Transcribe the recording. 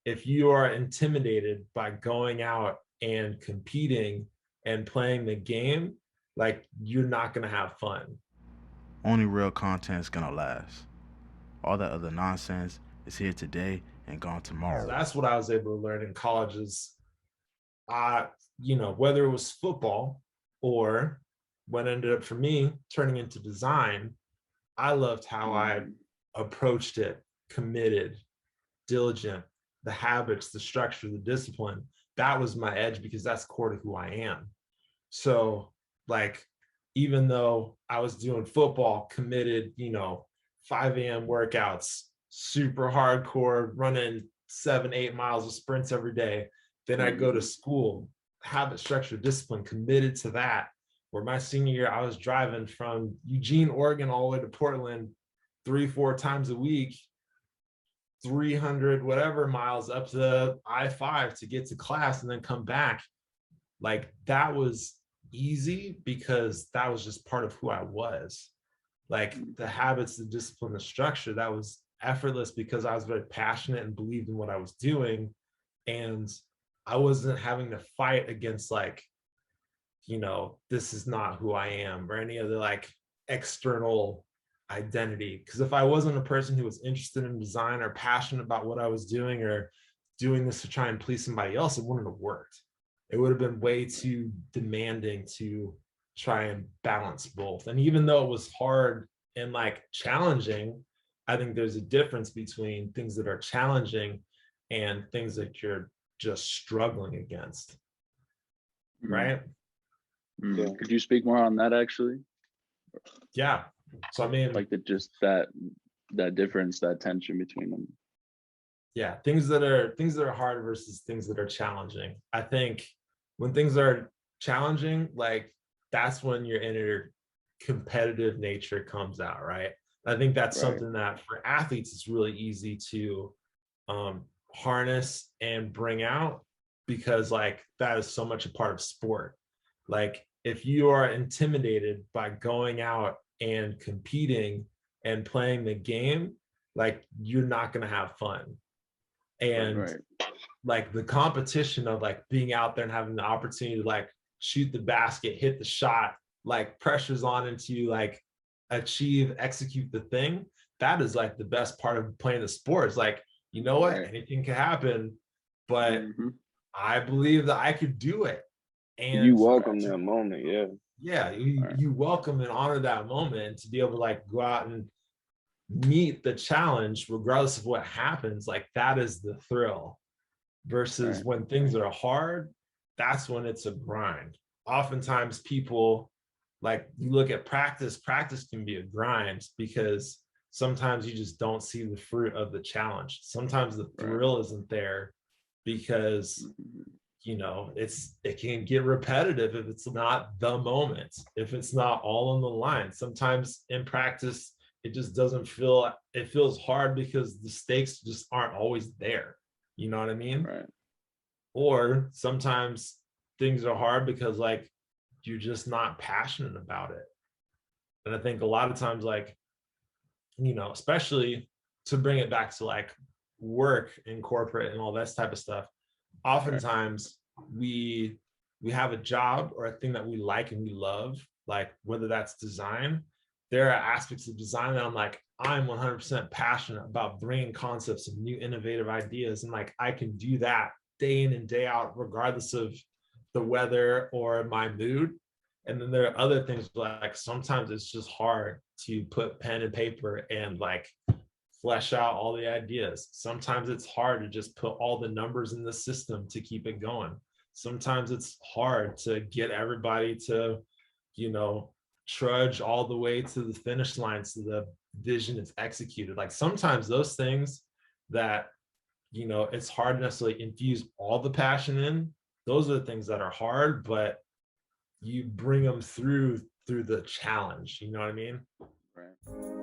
if you are intimidated by going out and competing and playing the game, like you're not going to have fun. Only real content is gonna last. All that other nonsense is here today and gone So tomorrow. that's what I was able to learn in college is, uh, whether it was football or what ended up for me turning into design, I loved how I Mm, approached it, committed, diligent, the habits, the structure, the discipline. That was my edge because that's core to who I am. So, like, even though I was doing football, committed, 5 a.m. workouts, super hardcore, running 7, 8 miles of sprints every day. Then I go to mm, school, habit, structure, discipline, committed to that. Where my senior year, I was driving from Eugene, Oregon, all the way to Portland 3, 4 times a week, 300 whatever miles up to I-5 to get to class and then come back. Like that was easy because that was just part of who I was. Like mm. the habits, the discipline, the structure, that was effortless because I was very passionate and believed in what I was doing. And I wasn't having to fight against like, this is not who I am or any other like external identity. Because if I wasn't a person who was interested in design or passionate about what I was doing or doing this to try and please somebody else, it wouldn't have worked. It would have been way too demanding to try and balance both. And even though it was hard and like challenging, I think there's a difference between things that are challenging and things that you're just struggling against, Mm, right? mm. Could you speak more on that actually? Yeah. So I mean, Like the just that difference, that tension between them. yeah, things that are hard versus things that are challenging. I think when things are challenging, like that's when your inner competitive nature comes out, right? I think that's Right, something that for athletes it's really easy to harness and bring out because like that is so much a part of sport. Like if you are intimidated by going out and competing and playing the game, like you're not going to have fun. And right, like the competition of like being out there and having the opportunity to like shoot the basket, hit the shot, like pressures on into you, like execute the thing. That is like the best part of playing the sport. It's like, you know what? right. Anything can happen, but Hmm. I believe that I could do it. You And welcome that moment, yeah. yeah, you, Right, you welcome and honor that moment to be able to like go out and meet the challenge regardless of what happens. Like that is the thrill versus right, when things are hard, that's when it's a grind. Oftentimes people, like you look at practice can be a grind because sometimes you just don't see the fruit of the challenge. Sometimes the right. thrill isn't there because Mhm. it can get repetitive if it's not the moment, if it's not all on the line. Sometimes in practice it just doesn't feel, it feels hard because the stakes just aren't always there, you know what I mean? Right, Or sometimes things are hard because like you're just not passionate about it. And I think a lot of times like, especially to bring it back to like work in corporate and all that type of stuff, right, oftentimes we we have a job or a thing that we like and we love, like whether that's design. There are aspects of design that I'm like, I'm 100% passionate about bringing concepts of new innovative ideas, and like I can do that day in and day out regardless of the weather or my mood. And then there are other things like sometimes it's just hard to put pen and paper and like flesh out all the ideas. Sometimes it's hard to just put all the numbers in the system to keep it going. Sometimes it's hard to get everybody to, you know, trudge all the way to the finish line so the vision is executed. Like sometimes those things that, it's hard to necessarily infuse all the passion in. Those are the things that are hard, but you bring them through the challenge. You know what I mean? right.